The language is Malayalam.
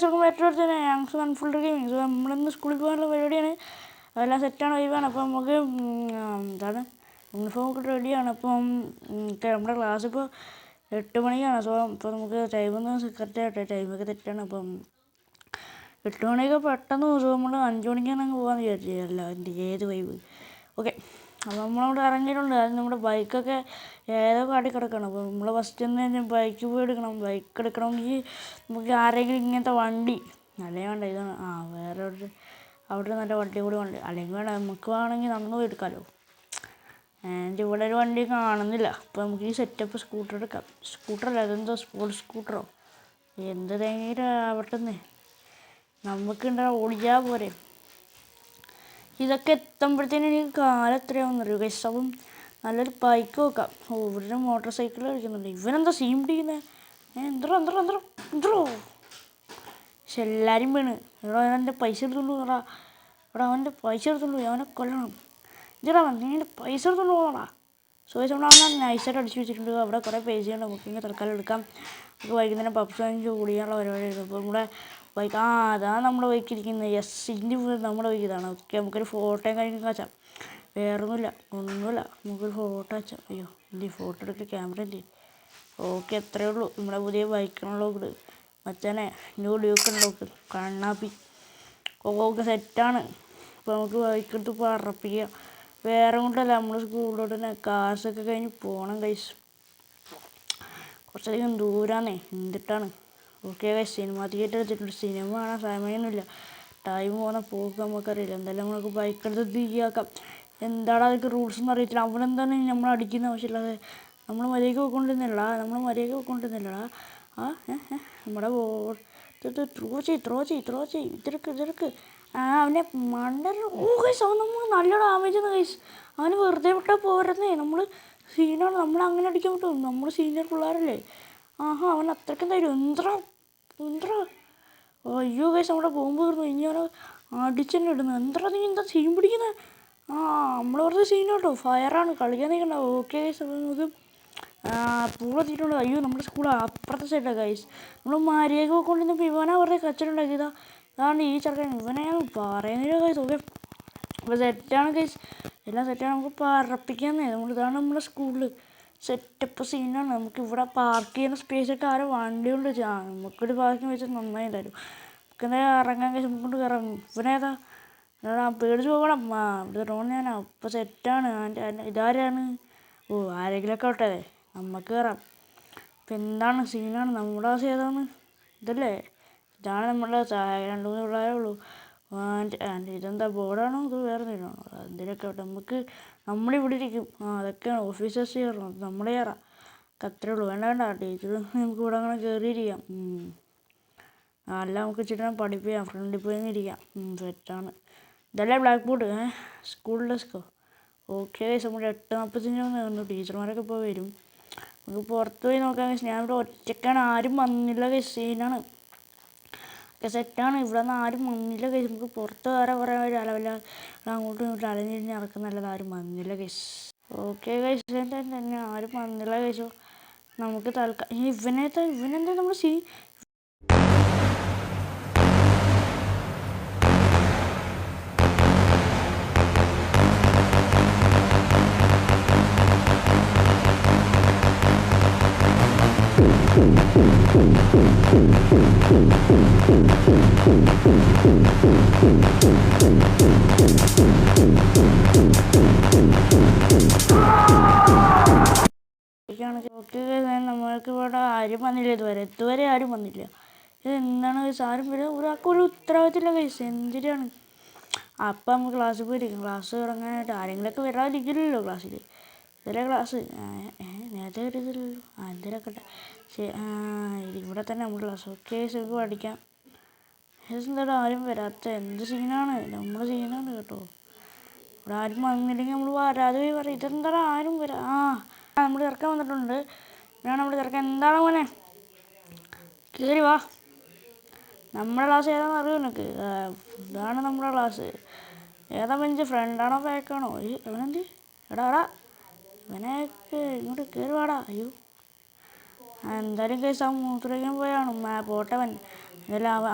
വെൽക്കം ബാക്ക് ടു തന്നെ ഞങ്ങൾ ഫുൾ ഗെയിമിങ്. സോ നമ്മളിന്ന് സ്കൂളിൽ പോകാനുള്ള പരിപാടിയാണ്. അതെല്ലാം സെറ്റാണ്, വൈവാണ്. അപ്പം നമുക്ക് എന്താണ് യൂണിഫോം ഒക്കെ റെഡിയാണ്. അപ്പം നമ്മുടെ ക്ലാസ് ഇപ്പോൾ 8 മണിക്കാണ്. സോ ഇപ്പോൾ നമുക്ക് ടൈമൊന്നും കറക്റ്റായിട്ട് ടൈമൊക്കെ തെറ്റാണ്. അപ്പം 8 മണിയൊക്കെ പെട്ടെന്ന്. സോ നമ്മൾ 5 മണിക്കാണ് അങ്ങ് പോകാമെന്ന് വിചാരിച്ചില്ല. എൻ്റെ ഏത് വൈബ്. ഓക്കെ, അപ്പോൾ നമ്മളവിടെ ഇറങ്ങിയിട്ടുണ്ട്. അത് നമ്മുടെ ബൈക്കൊക്കെ ഏതോ കാട്ടി കിടക്കണം. അപ്പോൾ നമ്മൾ ഫസ്റ്റ് തന്നെ ബൈക്ക് പോയി എടുക്കണം. ബൈക്ക് എടുക്കണമെങ്കിൽ നമുക്ക് ആരെങ്കിലും ഇങ്ങനത്തെ വണ്ടി അല്ലെങ്കിൽ വേണ്ട ഇതാണ് വേറെ അവിടെ നല്ല വണ്ടി കൂടി വണ്ടി അല്ലെങ്കിൽ വേണ്ട നമുക്ക് വേണമെങ്കിൽ നടന്നു പോയി എടുക്കാമല്ലോ. എൻ്റെ ഇവിടെ ഒരു വണ്ടി കാണുന്നില്ല. അപ്പോൾ നമുക്ക് ഈ സെറ്റപ്പ് സ്കൂട്ടർ എടുക്കാം. സ്കൂട്ടറല്ല, അതെന്തോ സ്പോർട്സ് സ്കൂട്ടറോ എന്ത് തേങ്ങ ആവട്ടെന്നേ, നമുക്കുണ്ടാ ഓടിച്ചാൽ പോരെ. ഇതൊക്കെ എത്തുമ്പോഴത്തേനും എനിക്ക് കാലം എത്രയാവുന്നറിയോ ഗൈസ്. അപ്പം നല്ലൊരു ബൈക്ക് വെക്കാം. ഇവിടെ മോട്ടോർ സൈക്കിൾ കളിക്കുന്നുണ്ട്. ഇവനെന്താ സീൻ പിടിക്കുന്നത്? എന്തോ പക്ഷെ എല്ലാവരും വീണ്. ഇവിടെ അവൻ്റെ പൈസ എടുത്തോണ്ട് പോകണടാ. ഇവിടെ അവൻ്റെ പൈസ എടുത്തോണ്ട് പോയി. അവനെ കൊല്ലണം. ഇതാ നീ എൻ്റെ പൈസ എടുത്തോണ്ട് പോകണടാ. സോയിസ് കൊണ്ട് അവനെ നൈസായിട്ട് അടിച്ചു വെച്ചിട്ടുണ്ട്. അവിടെ കുറേ പൈസയുണ്ട്. നമുക്ക് ഇങ്ങനെ തൽക്കാലം എടുക്കാം. നമുക്ക് വൈകുന്നേരം പപ്സ് വാങ്ങിച്ച് കൂടിയാനുള്ള പരിപാടിയായിരുന്നു. അപ്പോൾ നമ്മുടെ ബൈക്ക് അതാണ് നമ്മുടെ ബൈക്ക് ഇരിക്കുന്നത്. യെസ്, ഇതിൻ്റെ നമ്മുടെ ബൈക്ക് ഇതാണ്. ഓക്കെ, നമുക്കൊരു ഫോട്ടോയും കഴിഞ്ഞ് കാച്ചാം. വേറൊന്നുമില്ല, ഒന്നുമില്ല, നമുക്കൊരു ഫോട്ടോ വെച്ചാൽ. അയ്യോ എന്ത് ഫോട്ടോ എടുക്കുക, ക്യാമറ എന്ത്. ഓക്കെ, അത്രയേ ഉള്ളൂ. നമ്മുടെ പുതിയ ബൈക്കിനുള്ളോക്ക് മച്ചാനെ ന്യൂ ഡ്യൂക്ക് ഉള്ളോക്ക് കണ്ണാപ്പി. ഓക്കെ, സെറ്റാണ്. അപ്പോൾ നമുക്ക് ബൈക്ക് എടുത്ത് പറപ്പിക്കാം. വേറെ കൊണ്ടല്ല, നമ്മൾ സ്കൂളിലോട്ട് തന്നെ ക്ലാസ്സൊക്കെ കഴിഞ്ഞ് പോകണം ഗൈസ്. കുറച്ചധികം ദൂരാന്നേ, എന്തിട്ടാണ്. ഓക്കെ ഗൈസ്, സിനിമ തിയേറ്റർ വെച്ചിട്ടുണ്ട്. സിനിമ കാണാൻ സമയമൊന്നുമില്ല. ടൈം പോകുന്ന പോക്ക് നമുക്കറിയില്ല. എന്തായാലും നമുക്ക് ബൈക്ക് എടുത്ത് തിരിയാക്കാം. എന്താണ് അതൊക്കെ റൂൾസ് ഒന്നും അറിയത്തില്ല. അവനെന്താണ് നമ്മൾ അടിക്കുന്ന ആവശ്യമില്ലാതെ നമ്മൾ മര്യാദയ്ക്ക് പോയിക്കൊണ്ടിരുന്നില്ലടാ. നമ്മുടെ ത്രോ ചെയ് ഇതിരക്ക് അവനെ മണ്ടൻ. ഗൈസ്, അവൻ നമുക്ക് നല്ല ഡാമേജ് ആണ് ഗൈസ്. അവന് വെറുതെ വിട്ടാൽ പോരുന്നേ. നമ്മൾ സീനാണ്, നമ്മൾ അങ്ങനെ അടിക്കാൻ പറ്റും. നമ്മൾ സീനിയർ പിള്ളേരല്ലേ. അവൻ അത്രയ്ക്കും തരും. എന്താ അയ്യോ ഗൈസ്, നമ്മുടെ ബോംബ് തീർന്നു. ഇനി അവനെ അടിച്ചെന്നെ ഇടുന്നു. നീ എന്താ സീൻ പിടിക്കുന്നത്? നമ്മൾ വെറുതെ സീൻ കേട്ടോ. ഫയറാണ്, കളിക്കാൻ നിൽക്കണ്ട. ഓക്കെ ഗൈസ്, അപ്പോൾ നമുക്ക് പൂളെത്തിയിട്ടുണ്ട്. അയ്യോ നമ്മുടെ സ്കൂൾ അപ്പുറത്തെ സൈഡാണ് ഗൈസ്. നമ്മൾ മര്യാദ പോയിക്കൊണ്ടിരുന്നപ്പോൾ ഇവനാ വെറുതെ കച്ചറുണ്ടാക്കിയതാ. അതാണ് ഈ ചെറുക്കൻ. ഇവനെ ഞാൻ പറയുന്നില്ല ഗൈസ്. ഓക്കെ, അപ്പോൾ സെറ്റാണ് ഗൈസ്, എല്ലാം സെറ്റാണ്. നമുക്ക് പറപ്പിക്കാന്നേ. ഇതാണ് നമ്മുടെ സ്കൂളിൽ സെറ്റപ്പ് സീനാണ്. നമുക്ക് ഇവിടെ പാർക്ക് ചെയ്യുന്ന സ്പേസൊക്കെ ആരോ വണ്ടി കൊണ്ട് വെച്ചാൽ നമുക്കൊരു പാർക്കിങ് വെച്ചാൽ നന്നായി തരും. നമുക്ക് എന്തായാലും ഇറങ്ങാൻ കഴിച്ച് നമുക്ക് കൊണ്ട് കയറാം. ഇവനേതാ പേടിച്ച് പോകണം. ഇവിടെ റോൺ ഞാനാ. അപ്പോൾ സെറ്റാണ്. ഇതാരാണ്? ആരെങ്കിലുമൊക്കെ ആവട്ടെ, നമുക്ക് കയറാം. ഇപ്പം എന്താണ് സീനാണ്. നമ്മുടെ ക്ലാസ് ഏതാണ്? ഇതല്ലേ, ഇതാണ് നമ്മുടെ 2-3 പിള്ളേരേ ഉള്ളൂ. ഇതെന്താ ബോർഡാണോ ഇത് വേറെ എന്തെങ്കിലുമാണോ? എന്തെങ്കിലുമൊക്കെ ആവട്ടെ, നമുക്ക് നമ്മളിവിടെ ഇരിക്കും. അതൊക്കെയാണ് ഓഫീസേഴ്സ് കയറണം, നമ്മളെ കയറാം. അത്രേ ഉള്ളൂ. വേണ്ട ടീച്ചർ നമുക്ക് ഇവിടെ അങ്ങനെ കയറിയിരിക്കാം. അല്ല നമുക്ക് ഇച്ചിരി പഠിപ്പിക്കാം, ഫ്രണ്ടിൽ പോയി ഇരിക്കാം. സെറ്റാണ്. ഇതല്ലേ black board school disco. Okay guys, നമ്മൾ 8:45 വന്നു. ടീച്ചർമാരൊക്കെ ഇപ്പോൾ വരും. നമുക്ക് പുറത്ത് പോയി നോക്കാം ഗൈസ്. ഞാനിവിടെ ഒറ്റയ്ക്കാണ്, ആരും വന്നില്ല ഗൈസ്. സീനാണ്. ഒക്കെ സെറ്റാണ്. ഇവിടെ നിന്ന് ആരും വന്നില്ല ഗൈസ്. നമുക്ക് പുറത്ത് വേറെ കുറേ അലവല്ല അങ്ങോട്ടും ഇങ്ങോട്ടും അലഞ്ഞിരിഞ്ഞ് നടക്കുന്നല്ലാതെ ആരും വന്നില്ല ഗൈസ്. ഓക്കെ ഗൈസ്, തന്നെ ആരും വന്നില്ല ഗൈസോ. നമുക്ക് ഇവനെന്താ നമ്മൾ ഓക്കെ, നമ്മൾക്ക് ഇവിടെ ആരും വന്നില്ല. ഇതുവരെ ആരും വന്നില്ല. ഇത് എന്താണ് ഗൈസ്, ആരും വരും. ഒരാൾക്കൊരു ഉത്തരവാദിത്തമില്ല ഗൈസ്. എന്തിനാണ്? അപ്പം നമുക്ക് ക്ലാസ്സിൽ പോയിരിക്കും. ക്ലാസ് തുടങ്ങാനായിട്ട് ആരെങ്കിലുമൊക്കെ വരാതിരിക്കില്ലല്ലോ ക്ലാസ്സിൽ. ഇതല്ലേ ക്ലാസ്. നേരത്തെ വരത്തില്ലല്ലോ. എന്തിനൊക്കെ ഇവിടെ തന്നെ നമ്മുടെ ക്ലാസ്. ഓക്കെ, നമുക്ക് പഠിക്കാം. എന്തായാലും ആരും വരാത്ത എന്ത് സീനാണ്. നമ്മുടെ സീനാണ് കേട്ടോ. ഇവിടെ ആരും വന്നില്ലെങ്കിൽ നമ്മൾ വരാതെ പോയി പറയും. ഇതെന്താണ് ആരും നമ്മൾ ചെറുക്കാൻ വന്നിട്ടുണ്ട്. ഇതാണ് നമ്മുടെ ചെറുക്കാൻ. എന്താണ് മോനെ, കയറി വാ. നമ്മുടെ ക്ലാസ് ഏതാണെന്ന് അറിയോ നിനക്ക്? ഇതാണ് നമ്മുടെ ക്ലാസ്. ഏതാ ബെഞ്ച്, ഫ്രണ്ടാണോ ബാക്കാണോ? അവനെന്ത് എടാ ഇവനെയൊക്കെ ഇങ്ങോട്ട് കയറി വാടാ. അയ്യോ എന്തായാലും കേസ് മൂത്രയ്ക്കാൻ പോയാണ് പോട്ടവൻ. എന്തായാലും